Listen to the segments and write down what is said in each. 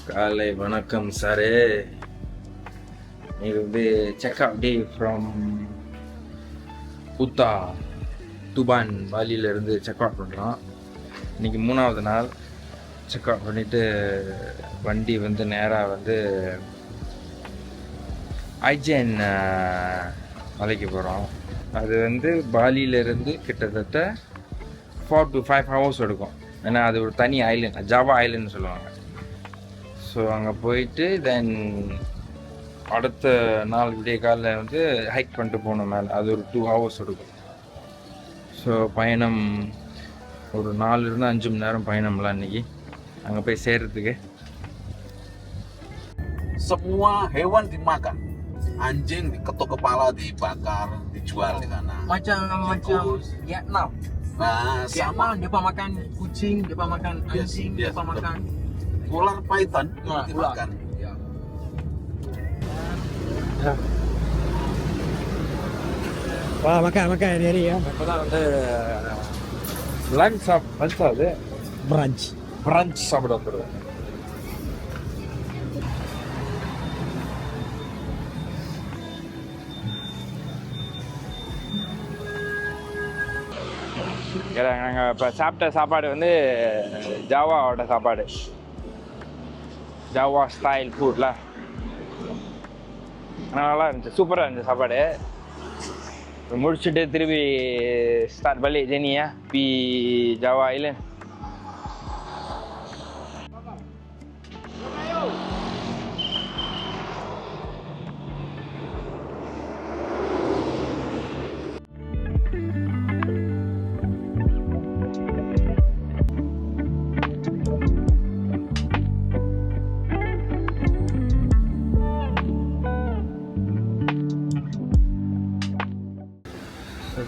காலை வணக்கம் சாரு. இது வந்து செக் அவுட் டே ஃப்ரம் குத்தா துபான் பாலியிலேருந்து செக் அவுட் பண்ணுறோம். இன்றைக்கி 3வது நாள் செக் அவுட் பண்ணிவிட்டு வண்டி வந்து நேராக வந்து ஐஜேன் மலைக்கு போகிறோம். அது வந்து பாலியிலேருந்து கிட்டத்தட்ட 4 to 5 hours எடுக்கும். ஏன்னா அது ஒரு தனி ஐலண்ட், ஜாவா ஐலண்ட்னு சொல்லுவாங்க. ஸோ அங்கே போயிட்டு தென் அடுத்த நாள் விடிய காலையில் வந்து ஹைக் பண்ணிட்டு போகணும் மேலே. அது ஒரு 2 hours எடுக்கும். ஸோ பயணம் ஒரு 4 to 5 மணி நேரம் பயணம்லாம் இன்றைக்கி அங்கே போய் சேர்றதுக்கு. Semua hewan dimakan. Anjing diketuk kepala, dibakar, dijual di sana. Macam Vietnam. Nah, sama Vietnam dia makan kucing, dia makan anjing, yes, dia makan ular python dimakan. Wah, makan hari ya. இப்போ தான் வந்து lunch அது Brunch. சாப்பிட வந்துடுவேன். நாங்கள் இப்போ சாப்பிட்ட சாப்பாடு வந்து ஜாவாவோட சாப்பாடு, ஜாவா ஸ்டைல் ஃபுட்ல. நல்லா இருந்துச்சு, சூப்பராக இருந்துச்சு சாப்பாடு. முடிச்சுட்டு திருப்பி start balik je ni ya, pergi Java Island.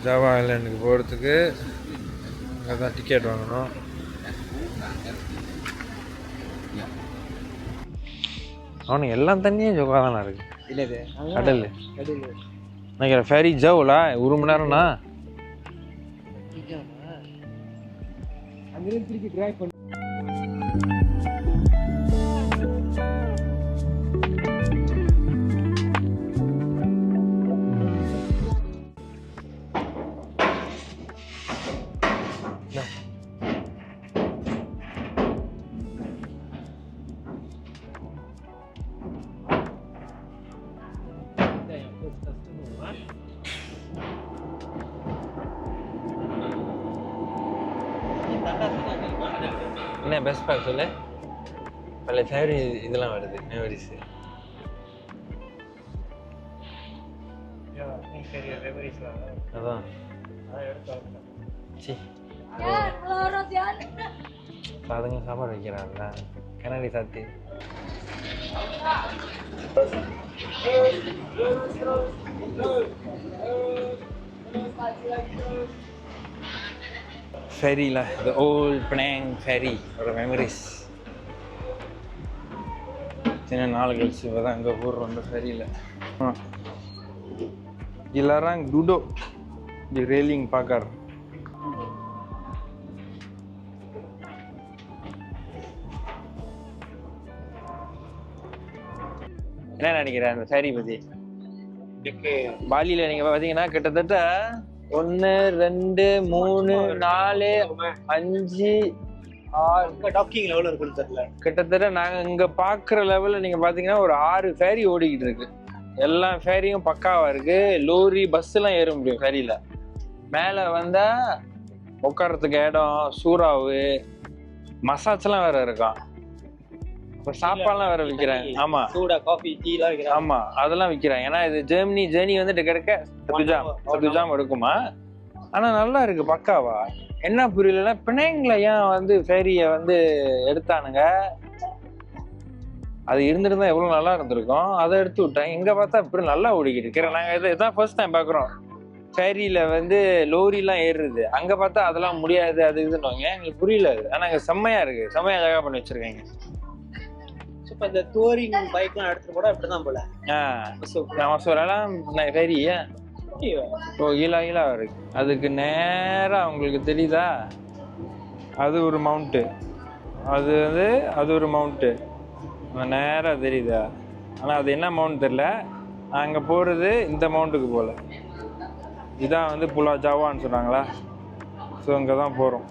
Java ஐலாண்டுக்கு போகிறதுக்கு அங்கே தான் டிக்கெட் வாங்கணும். அவனுக்கு எல்லாம் தண்ணியும் ஜோகா தானே இருக்கு. கடல் நினைக்கிறேன். ஃபெரி ஜவுலா 1 மணி நேரம்னா என்ன பெஸ்ட் பேக் சொல்லு. பல ஃபேரி இதெல்லாம் வருது, மெமரிஸ். அதான் சி அதுங்க சாப்பாடு வைக்கிறாங்களா கண்ணாடி சாத்தி. ஃபெரியில் the old Penang ferry ஒரு மெமரிஸ். சின்ன நாள் கழிச்சு இப்போ தான் எங்கள் ஊர் வந்து ஃபெரியில். dilarang duduk di railing pagar. என்ன நினைக்கிறேன் அந்த ஃபேரி பற்றி? பாலியில் நீங்கள் பார்த்தீங்கன்னா கிட்டத்தட்ட 1 2 3 4 5 6 டாக்கிங் லெவல்ல இருக்குன்னு தெரியல. கிட்டத்தட்ட நாங்கள் இங்கே பார்க்குற லெவலில் நீங்கள் பார்த்தீங்கன்னா ஒரு 6 ஃபேரி ஓடிக்கிட்டு இருக்கு. எல்லா ஃபேரியும் பக்காவாக இருக்கு. லோரி பஸ்ஸெல்லாம் ஏற முடியும் ஃபேரியில். மேலே வந்தால் உட்காரத்துக்கு இடம், சூறாவு, மசாஜ்லாம் வேற இருக்கான். இப்போ சாப்பாடுலாம் வேற விற்கிறாங்க. ஆமாம், சூடா காஃபி டீலாம் விக்கிறாங்க. ஆமாம் அதெல்லாம் விற்கிறாங்க. ஏன்னா இது ஜெர்மனி வந்து கிடக்க சத்துஜாம் எடுக்குமா. ஆனால் நல்லா இருக்கு பக்காவா. என்ன புரியலன்னா பிணைங்கள ஏன் வந்து ஃபேரியை வந்து எடுத்தானுங்க. அது இருந்திருந்தா எவ்வளோ நல்லா இருந்திருக்கும். அதை எடுத்து விட்டாங்க. இங்கே பார்த்தா இப்படி நல்லா ஓடிக்கிட்டு இருக்கிறேன். நாங்கள் இதுதான் ஃபர்ஸ்ட் டைம் பார்க்குறோம் ஃபேரியில் வந்து லோரிலாம் ஏறுறது. அங்கே பார்த்தா அதெல்லாம் முடியாது, அது இதுன்னு எங்களுக்கு புரியல. அது ஆனால் அங்கே செம்மையாக இருக்குது, செம்மையாக ஜகா பண்ணி வச்சுருக்காங்க. இப்போ இந்த டூரிங் பைக்லாம் எடுத்துட்டு கூட இப்படிதான் போல. நம்ம சொல்லலாம் ஃபேரி ஓ ஈலா இருக்கு. அதுக்கு நேராக உங்களுக்கு தெரியுதா, அது ஒரு மவுண்ட்டு, அது ஒரு மவுண்ட்டு. நேராக தெரியுதா? ஆனால் அது என்ன மவுண்ட் தெரில. அங்கே போகிறது இந்த மவுண்ட்டுக்கு போகல. இதான் வந்து புலா ஜாவான்னு சொன்னாங்களா. ஸோ அங்கே தான் போகிறோம்.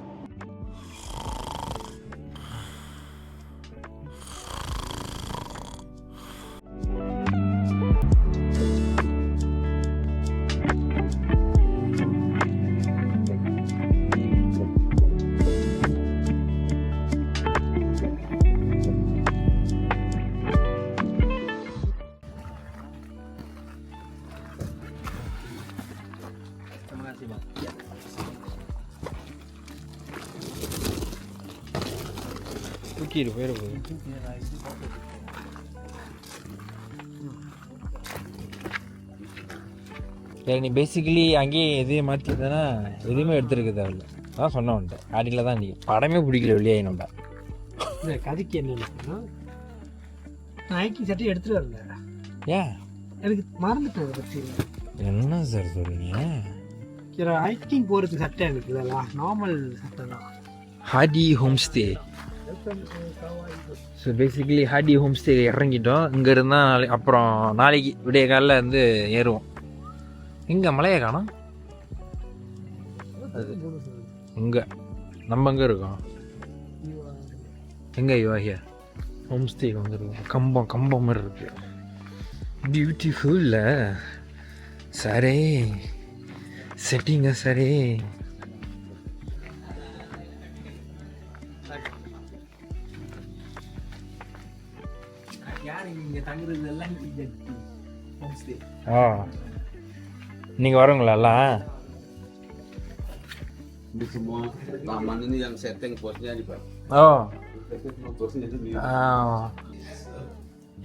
Terima kasih bang. தூக்கிட்டு போயிட போகுது. சரி, நீ பேசிக்கலி அங்கேயே எதையும் மாற்றிருந்தேன்னா எதுவுமே எடுத்துருக்க தேவையில்ல. அதான் சொன்ன வந்துட்டு ஆடியில் தான் நீ படமே பிடிக்கல வெளியே நம்ம. இல்லை கதைக்கு என்ன ஹைக்கிங் சட்டை எடுத்துகிட்டு வரல. ஏன் எனக்கு மறந்துட்டேன் அதை பற்றி. என்ன சார் சொல்கிறீங்க? ஹைக்கிங் போகிறதுக்கு சட்டை எனக்கு இல்லைல்ல, நார்மல் சட்டை தான். Hardy home stay. So basically Hardy home stay இறங்கிட்டோம். இங்கே இருந்தால் அப்புறம் நாளைக்கு விடிய காலில் வந்து ஏறுவோம். எங்கே மலையை காணோம்? இங்கே நம்ம எங்கே இருக்கோம்? எங்கே யுவாகியா ஹோம் ஸ்டேக்கு வந்துருக்கோம். கம்பம் மாதிரி இருக்கு. பியூட்டிஃபுல்ல சரே செட்டிங்க சரே. யார் இங்கே தங்குறது எல்லாம் ஹோம் ஸ்டே. நீங்கள் வரவங்களா எல்லாம்? Di semua taman ini yang setting posnya di Pak. Posnya itu di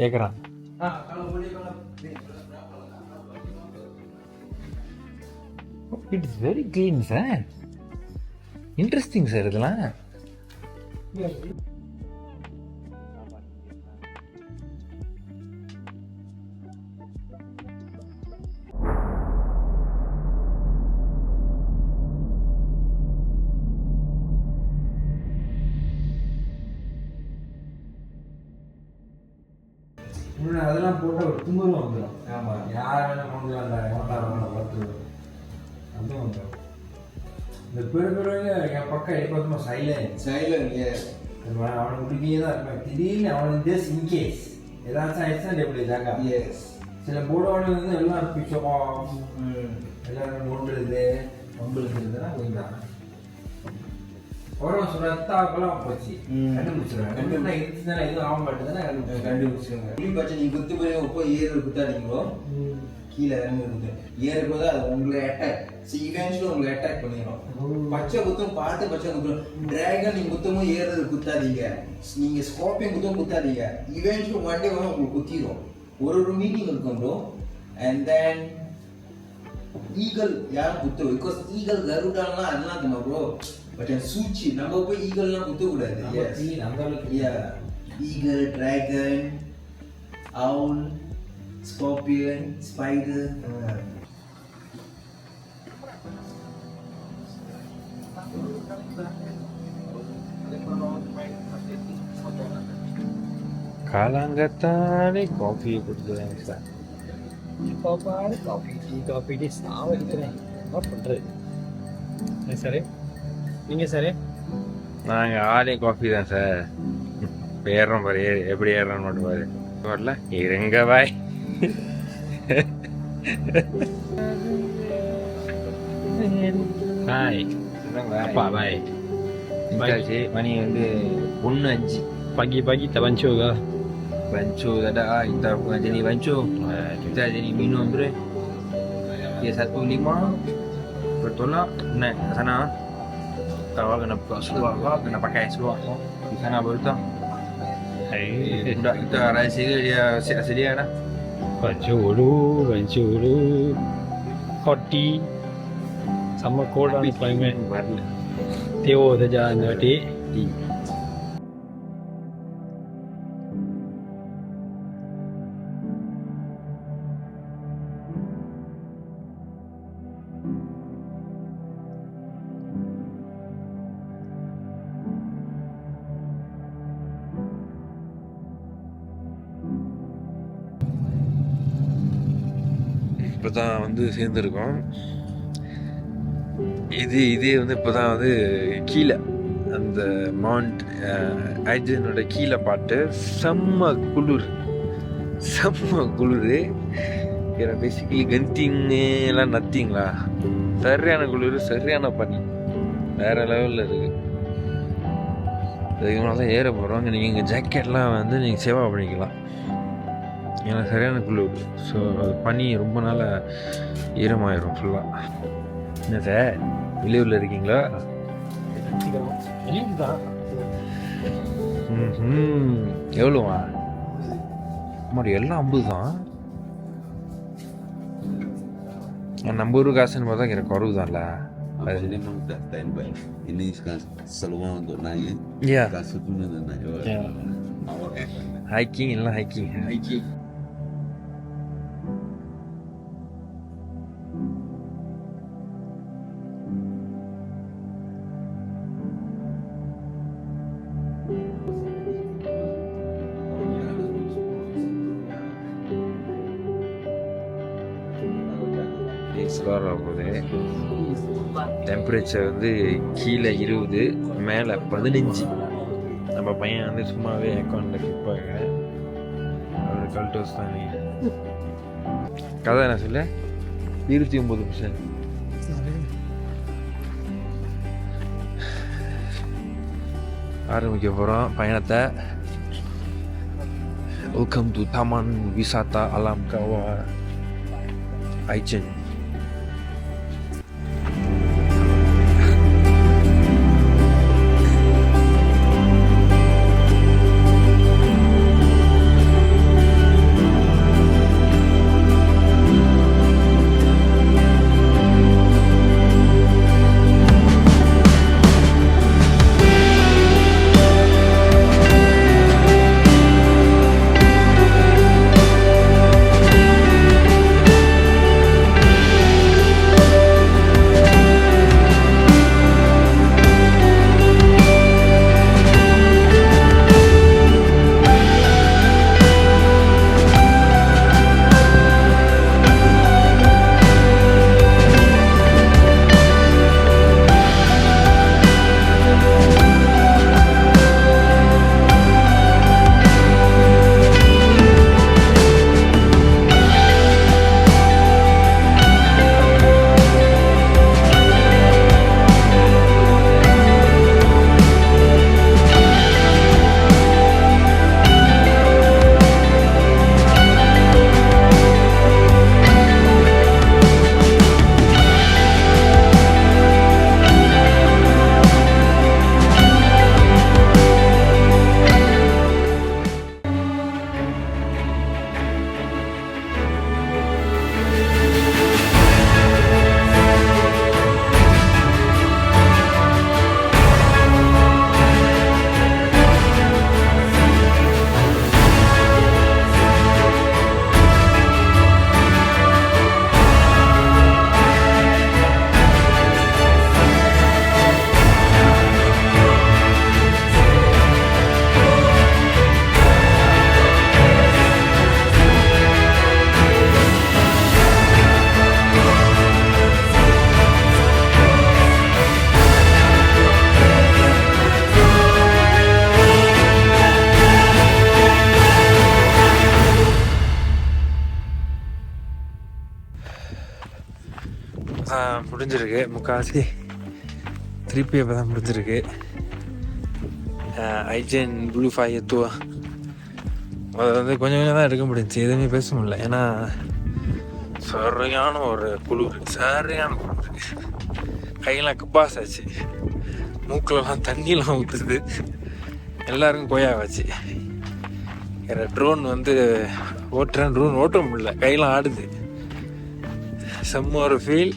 கேட்குறான். It is very clean sir. Interesting sir இதெல்லாம். அதெல்லாம் போட்டால் ஒரு தும்பலும் வந்துடும். ஆமாம், யார் வேணால் கொண்டுலாம் பார்த்து அதுவும் வந்துடும். இந்த பெருமையாக என் பக்கம் எப்போதுமா சைலண்ட் yes. அவனுக்கு பிடிக்கே தான் இருப்பேன். திடீர்னு அவனுக்கு ஜஸ்ட் இன்கேஸ் ஏதாச்சும் ஆயிடுச்சுன்னா எப்படி தாங்க. எஸ், சில போர்டோடு வந்து எல்லாம் பிச்சோமா எல்லாரும் நோண்டுறது நோண்டுறதுன்னா கொஞ்சம் உரம் சுரத்தாக்கெல்லாம் போச்சு. கண்டுபிடிச்சிருவேன். இருந்துச்சுன்னா எதுவும் ஆக மாட்டேதுன்னா கண்டுபிடிச்சிருங்க. பச்சை நீ குத்து போய் போய் ஏறு குத்தாடிங்களோ கீழே இறங்கி இருக்கு ஏறும் போது அது உங்களை அட்டாக் இவென்ச்சுவலி உங்களை அட்டாக் பண்ணிடும். பச்சை குத்தும் பார்த்து பச்சை குத்தும். டிராகன் நீங்க குத்தமும் ஏறுறது குத்தாதீங்க. நீங்க ஸ்கார்பியன் குத்தும் குத்தாதீங்க. இவென்ச்சுவலி ஒன் டே வந்து உங்களுக்கு குத்திடும். ஒரு மீட்டிங் இருக்கும் ப்ரோ. அண்ட் தென் ஈகல் யாரும் குத்து பிகாஸ் ஈகல் கருடாலாம் அதெல்லாம் இருக்குமா ப்ரோ. பட் சூச்சி நம்ம போய் ஈகல்லாம் குத்த கூடாது. Eagle, dragon, owl, scorpion, spider. காலாங்கத்தானே காஃபி குடிக்கிறேன் சார். இப்போ பாரு காஃபி டே சாவ இருக்கிறேன். என்ன பண்ணுறது சார்? நீங்கள் சார்? நாங்கள் ஆலே காஃபி தான் சார். ஏறுறோம் பாரு, எப்படி ஏறுறோன்னு மட்டும் பாரு. வரல இருங்க பாய். பாய் அப்பா பாய். மணி வந்து 1:05. Pagi-pagi tak bancuh ke? Bancuh tak ada lah. Kita bukan jenis bancuh. Kita jenis minum tu deh. Dia 1.5 bertolak naik ke sana. Tahu kena buka seluar ke, kena pakai seluar di sana baru tahu. Budak kita rahsia dia siap sedia dah. Bancuh dulu. Hot tea sama cold on climate. Teo saja nanti. இப்போ தான் வந்து சேர்ந்துருக்கோம். இதே வந்து இப்போ தான் வந்து கீழே அந்த மவுண்ட் ஐஜனோட கீழே பாட்டு செம்ம குளிர் பேசிக்கலி கந்திங்கு எல்லாம் நத்திங்களா, சரியான குளிர், சரியான பனி, வேற லெவலில் இருக்குது. அதுக்கு தான் ஏற போகிறோம். நீங்கள் இங்கே ஜாக்கெட்லாம் வந்து நீங்கள் சேவா பண்ணிக்கலாம், ஏன்னா சரியான குளிர். ஸோ அது பனி ரொம்ப நாளாக ஈரமாயிரும் ஃபுல்லாக. என்ன சார் வெளியூரில் இருக்கீங்களா? எவ்வளோவா? மாதிரி எல்லாம் 50 தான். நம்ம ஊர் காசுன்னு பார்த்தா எனக்கு குறவு தான்ல. Ini memang udah standby. Ini seluruh untuk naik. Iya. Kasus itu naik. Iya. Hiking எல்லாம் hiking. எக்ஸ்ப்ளோர் ஆகுது. டெம்பரேச்சர் வந்து கீழே 20, மேலே 15. நம்ம பையன் வந்து சும்மாவே அக்கௌண்ட்டில் கிப்பாங்க. அவர் கல்டோஸ் தான். நீ கதை என்ன சொல்ல? 29%. ஆரம்பிக்க போகிறோம் பயணத்தை. வெல்கம் டு தாமான் விசாத்தா அலாம் கவா ஐச்சன். முடிஞ்சிருக்கு. முக்கால்வாசி திருப்பி இப்போ தான் முடிஞ்சிருக்கு. ஐஜன் ப்ளூ ஃபைவ் டூ அதை வந்து கொஞ்சம் கொஞ்சம் தான் எடுக்க முடிஞ்சிச்சு, எதுவுமே பேச முடியல. ஏன்னா சரியான ஒரு குளிர், சரியான குளிர். கையெல்லாம் கப்பாஸ் ஆச்சு, மூக்கிலலாம் தண்ணியெலாம் ஊற்றுது, எல்லாருக்கும் கொய்யாவாச்சு. வேறு ட்ரோன் வந்து ஓட்டுறேன், ட்ரோன் ஓட்ட முடியல, கையெல்லாம் ஆடுது. செம்ம ஒரு ஃபீல்,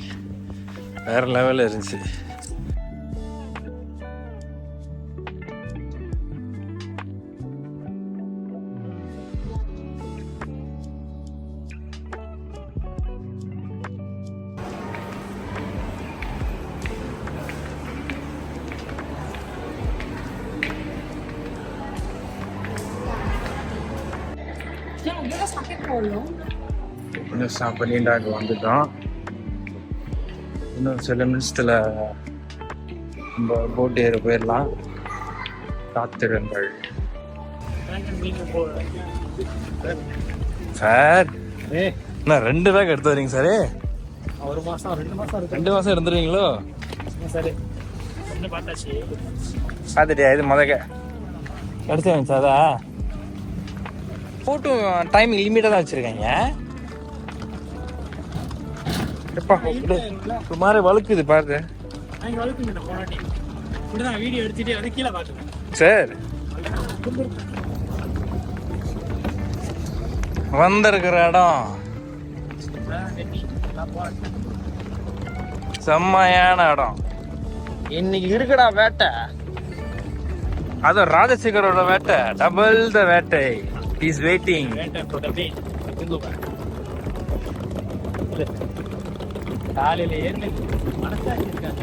வேறு லெவலில் இருந்துச்சு. Yang dia sakit kolong. நுசா பனிண்டாக்கு வந்துட்டோம். இன்னும் சில நிமிஷத்தில் நம்ம போட் ஏற போயிடலாம். காத்திருங்கள் சார். என்ன 2 பேக் எடுத்து வரீங்க சார்? 2 மாசம் 2 மாதம் இருந்துருவீங்களோ? சரி பார்த்தாச்சு. பார்த்துட்டியா? இது முதக்க எடுத்து சாதா ஃபோட்டோ டைமிங் லிமிட்டாக தான் வச்சுருக்காங்க. எப்பா ஒரு மாதிரி வழுக்குது பாரு வீடியோ எடுத்துட்டு அது கீழே பார்த்துக்கேன் சார். வந்திருக்கிற இடம் செம்மையான இடம். இன்னைக்கு இருக்குடா வேட்டை. அது ராஜசேகரோட வேட்டை. டபுள் த வேட்டை இஸ் வெயிட்டிங். காலையில ஏறி மனசாட்சி இருக்காங்க.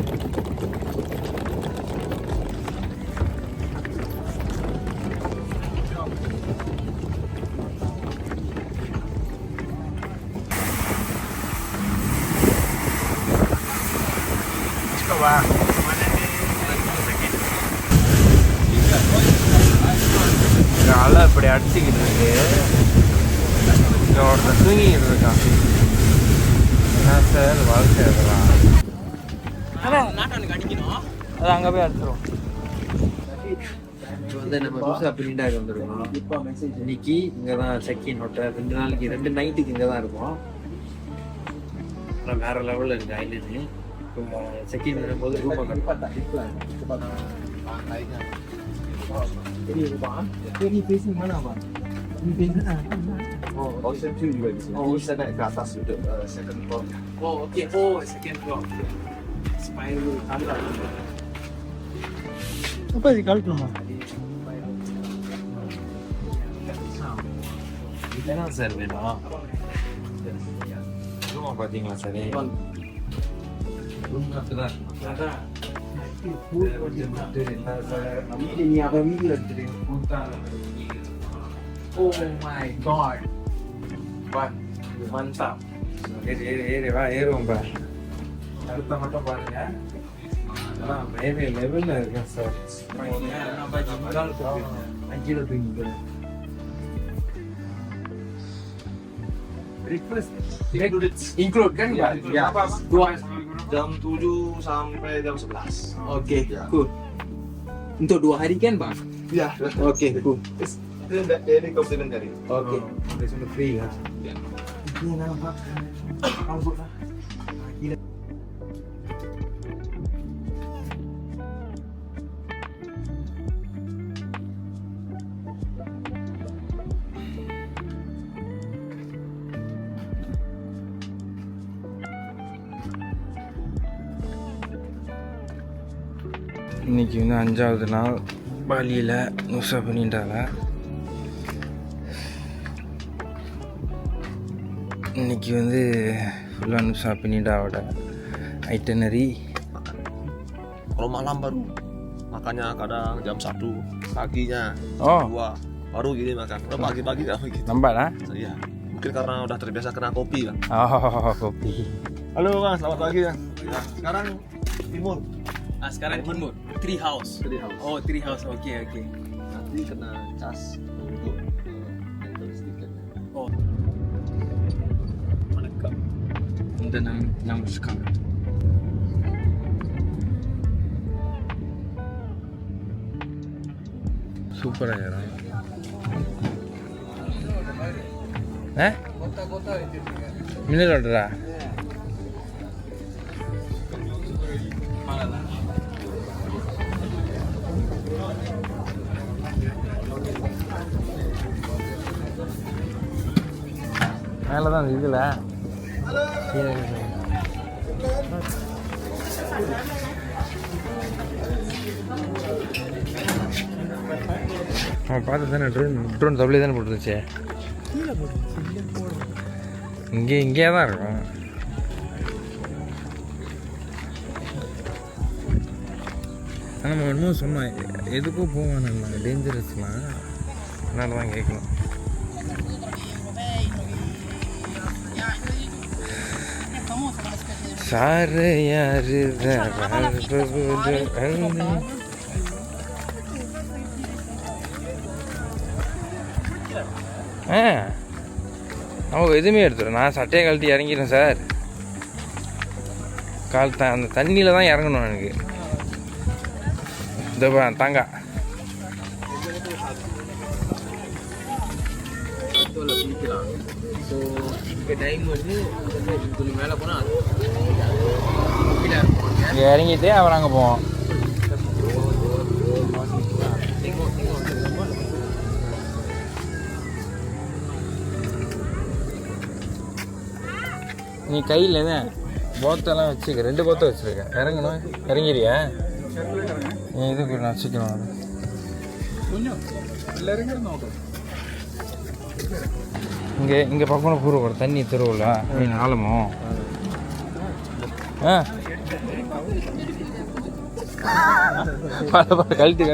அலை இப்படி அடிச்சுக்கிட்டு இருக்கு. இங்கே ஒருத்தர் தூங்கிக்கிட்டு இருக்கான். என்ன சார் வாழ்க்கை இதெல்லாம்? அது அங்கே போய் அடிச்சிடும். இப்போ வந்து நம்ம நுசா பனிண்டாக்கு வந்துருக்கோம். இன்னைக்கு இங்கே தான் செக்கின் ஹோட்டல். 2 நாளைக்கு 2 நைட்டுக்கு இங்கே தான் இருக்கும். ஆனால் வேற லெவலில் இருக்குது ஐலண்டு. இப்போ செக்கின் வரும்போது ரூமை நீ பேசுங்கண்ணா. நீ பேசுனா Ocean View juga di sini. Oh, bisa naik ke atas itu, second floor. Oh, okay. Oh, second floor. Spiral kamera. Apa sih kalau cuma? இதுதான் சார் வேணும். ரூமை பார்த்தீங்களா சார்? ரூம் தான் நீ அவன் வீடியோ எடுத்துட்டு. Oh my god. மந்தான் ஏறி வா, ஏறுவோம் பா. அடுத்த மட்டும் பாருங்க. அதான் வேற லெவலில் இருக்கேன் சார். 5 தூங்கிட்டு. Include kan ya? Ya. Jam 7 sampai jam 11. Okay, cool. Untuk 2 hari kan bang? Ya. Okay, cool. Itu dari complimentary. Okay. Udah sudah free kan? Ini nampak. Kamu lah. இன்னைக்கு வந்து 5வது நாள் பாலியில் நுசா பனிண்டால. இன்னைக்கு வந்து ஃபுல்லாக நுசா பனிண்டாவோட itinerary. Kalau malam baru makannya kadang jam 1 paginya Oh, 2 baru gini makan. Kalau pagi-pagi nggak begitu. nampak lah. Iya, mungkin karena udah terbiasa kena kopi kan. Oh, kopi. Halo Mas, selamat pagi ya. Sekarang timur. sekarang timur. Tree house. Oh, tree house. Okay. Nanti kena cas untuk stiker. இந்த நமஸ்காரம். சூப்பராக இடம். Mineral வாட்டரா? மேலே தான் இதில் அவன் பார்த்து தானே ட்ரோன் தப்பிலே தானே போட்டுருந்துச்சு. இங்கே தான் இருக்கும். ஆனால் நம்ம இன்னும் சொன்னோம் எதுக்கும் போவானுங்க டேஞ்சரஸ்லாம். அதனால தான் கேட்கணும். சாரு யாரு அவங்க எதுவுமே எடுத்துடும். நான் சட்டையை கழட்டி இறங்கிடுறேன் சார். அந்த தண்ணியில் தான் இறங்கணும் எனக்கு. இந்த தாங்க ஸோ இங்கே டைம் வந்து கொஞ்சம் மேலே போனால் இங்கே இறங்கிட்டு அப்புறம் அங்கே போவோம். நீ கையில் என்ன போத்தெல்லாம் வச்சுக்க, 2 போத்தை வச்சுருக்க. இறங்கணும், இறங்கிறியா? நீ இதுக்கு நான் வச்சுக்கணும். இங்கே பக்கம் பூர்வம் தண்ணி தெருவில் மீன் ஆழமோ. கழட்டு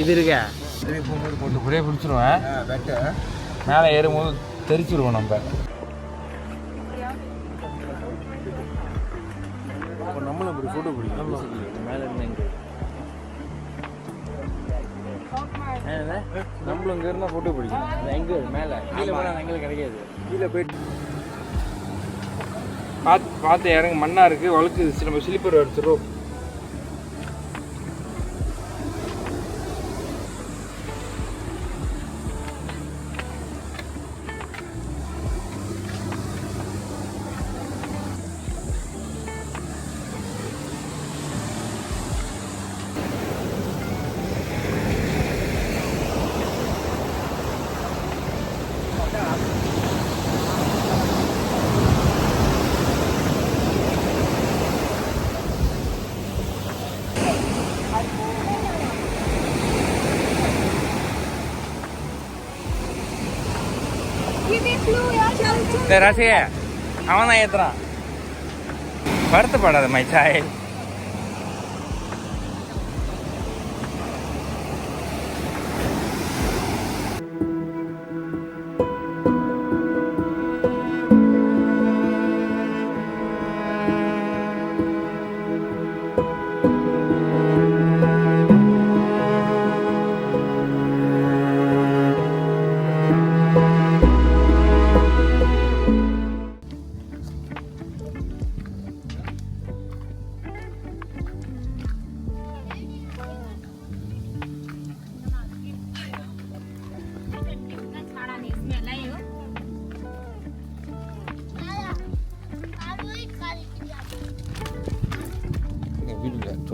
இது இருக்கா போட்டு ஒரே பிடிச்சிருவேன். மேலே ஏறும்போது தெரிச்சிருவோம் நம்ம. நம்மளும் அப்படி ஃபோட்டோ பிடிக்கும் மேலே இருந்து. நம்மளும் இங்கே இருந்தால் ஃபோட்டோ பிடிக்கும். எங்கே மேலே கீழே போனால் எங்களுக்கு கிடைக்காது. கீழே போயிட்டு பார்த்து இறங்க. மண்ணாக இருக்குது, வழுக்குது. நம்ம ஸ்லிப்பர் அடிச்சிடும். ரசிக அவன் தான் ஏத்துறான். வருத்தப்படாத மை சாய்.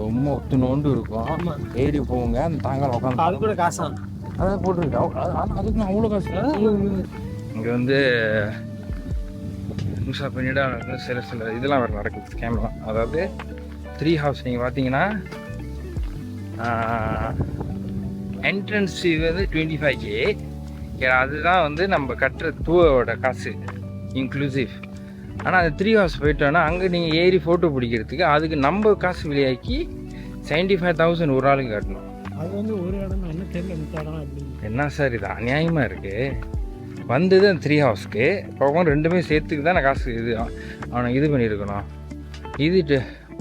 ரொம்ப ஒத்துணோண்டு இருக்கும். ஏறி போங்க, அந்த தாங்கால உட்காந்து. அது கூட காசா? அதான் போட்டிருக்கேன். அதுக்கு நான் அவ்வளோ காசு. இங்கே வந்து முசா பண்ணிவிட சில இதெல்லாம் வேறு நடக்குது, ஸ்கேம்லாம். அதாவது 3 ஹவுஸ் நீங்கள் பார்த்தீங்கன்னா என்ட்ரன்ஸ் வந்து 25K. அதுதான் வந்து நம்ம கட்டுற டூவோட காசு இன்க்ளூசிவ். ஆனால் அந்த 3 ஹவர்ஸ் போயிட்டோன்னா அங்கே நீங்கள் ஏறி ஃபோட்டோ பிடிக்கிறதுக்கு அதுக்கு நம்ம காசு விலையாக்கி 75,000 ஒரு ஆளுக்கு கட்டணும். அது வந்து ஒரு இடம் என்ன தெரியல. என்ன சார் இது அநியாயமாக இருக்குது. வந்தது அந்த 3 ஹவர்ஸ்க்கு, போகும் 2மே சேர்த்துக்கு தான் நான் காசு இது அவனை இது பண்ணியிருக்கணும். இது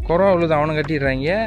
குறை அவ்வளோதான், அவனை கட்டிடுறாங்க.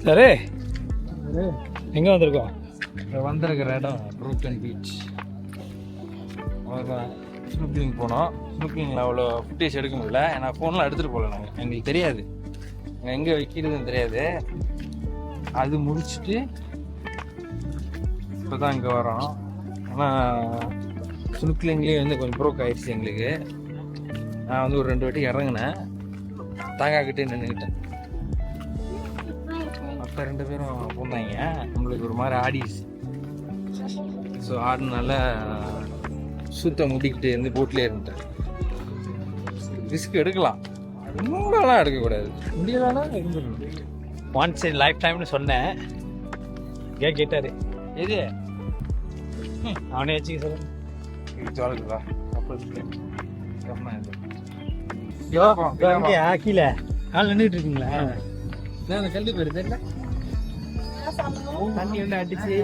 சரி, எங்கே வந்திருக்கோம்? வந்திருக்கிற இடம் ப்ரூக்கன் பீச். அவ்வளோதான். ஸ்னூப்பிங் போனோம். ஸ்னூப்பிங்கில் அவ்வளோ ஃபுட்டேஜ் எடுக்க முடியல, ஏன்னா ஃபோன்லாம் எடுத்துகிட்டு போகல. நாங்கள் எங்களுக்கு தெரியாது எங்கே வைக்கிறதுன்னு தெரியாது. அது முடிச்சுட்டு இப்போ தான் இங்கே வரோம். ஆனால் சுனுக்கிலிங்லேயே வந்து கொஞ்சம் ப்ரோக் ஆயிடுச்சு எங்களுக்கு. நான் வந்து ஒரு 2 வாட்டி இறங்கினேன், தாங்காக்கிட்டே நின்றுக்கிட்டேன். மற்ற 2 பேரும் போந்தாங்க, நம்மளுக்கு ஒரு மாதிரி ஆடிடுச்சு. ஸோ ஆடினால சுத்த முடிக்கிட்டு இருந்து போட்லேயே இருந்துட்டேன். ரிஸ்க் எடுக்கலாம், ரொம்பலாம் எடுக்கக்கூடாது. முடியலன்னா இருந்துடணும். ஒன்ஸ் இன் லைஃப் டைம்னு சொன்னேன், கேட்டாரு எது அவனே வச்சுக்க சொல்லுங்க. சொல்லுதா கீழே ஆள் நின்றுட்டு இருக்கீங்களா? கல்வி போயிருது இல்லை தண்ணி வந்து அடிச்சு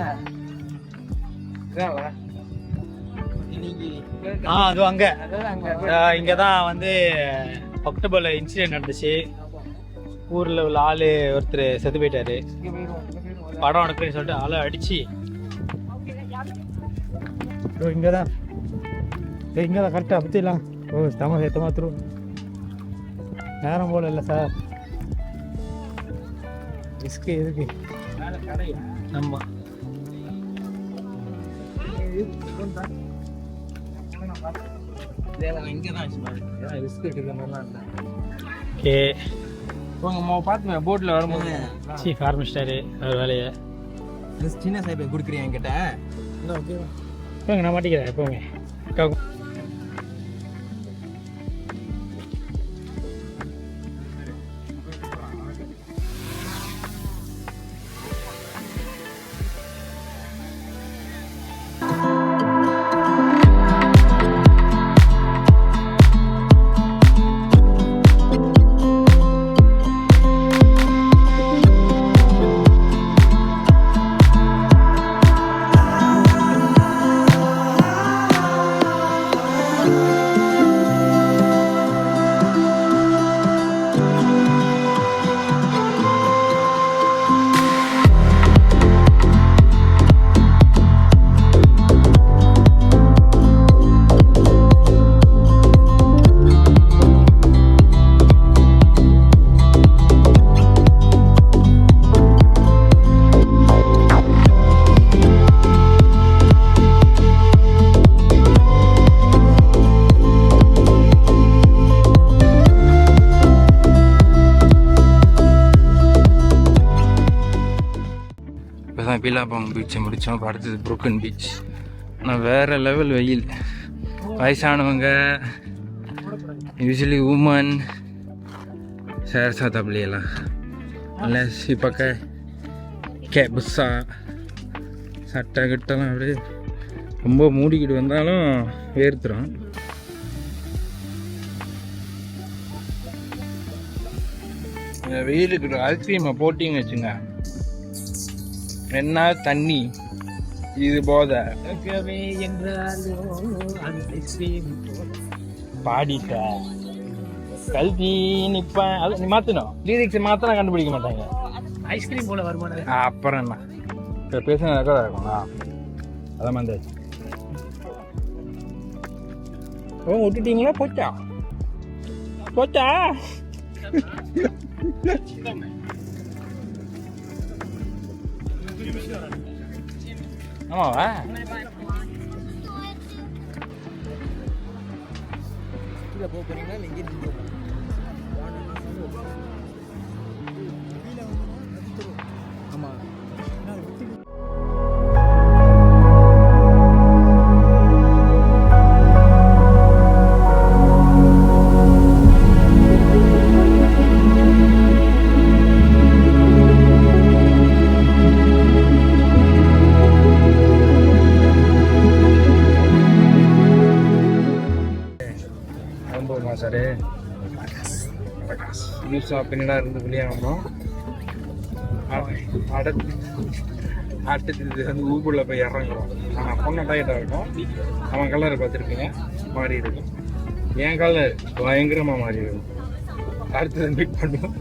அது அங்க இங்கதான் வந்து அக்டோபர்ல இன்சிடென்ட் நடந்துச்சு. ஊர்ல உள்ள ஆளு ஒருத்தர் செத்து போயிட்டாரு. படம் எடுக்கிறேன்னு சொல்லிட்டு ஆளை அடிச்சு இங்கதான் கரெக்டா பத்திலாம். ஓ தமா சேத்தமா துரு நேரம் போல இல்லை சார், ரிஸ்க்கு எதுக்கு? ஆமா ஓகே பார்த்துமே போட்டில் வரும்போது சீஃப் ஆரம்பிச்சிட்டாரு அவர் வேலையை. சின்ன சாய்ப்பை கொடுக்குறேன் என்கிட்ட. போங்க, நான் மாட்டிக்கிறேன் எப்போவுமே. பிலாபாங் பீச்சை முடித்தோம். அடுத்தது புரோக்கன் பீச். ஆனால் வேறு லெவல் வெயில். வயசானவங்க, usually women saya rasa tak boleh lah unless you pakai cap besar, சட்டை கிட்டலாம் அப்படியே ரொம்ப மூடிக்கிட்டு வந்தாலும் வேர்த்துரும். வெயிலுக்கு ஐஸ்கிரீமை போட்டிங்க வச்சுங்க, என்ன தண்ணி இது போத பாடிட்ட கல்வி நிப்ப அது நீ மாத்தணும். லிரிக்ஸ் மாத்தினா கண்டுபிடிக்க மாட்டாங்க. ஐஸ்கிரீம் போல வருமானம். அப்புறம் என்ன இப்போ பேசுன ரெக்கார்ட் இருக்கும்ண்ணா, அதான் வந்தாச்சு. ஓ விட்டுட்டீங்களா? போச்சா போச்சா? ஆமாவா? போறீங்களா நீங்க? ஆமா சரி யூஸ் பின்னடா இருந்து வெளியாகணும். அடுத்தது வந்து ஊபுள்ள போய் இறங்குறோம். ஆனால் பொண்ணை டைட்டாக இருக்கும். அவன் கலரை பார்த்துருப்பீங்க, மாறி இருக்கும். என் கலர் பயங்கரமாக மாறி இருக்கும். அடுத்தது மீட் பண்ணுவோம்.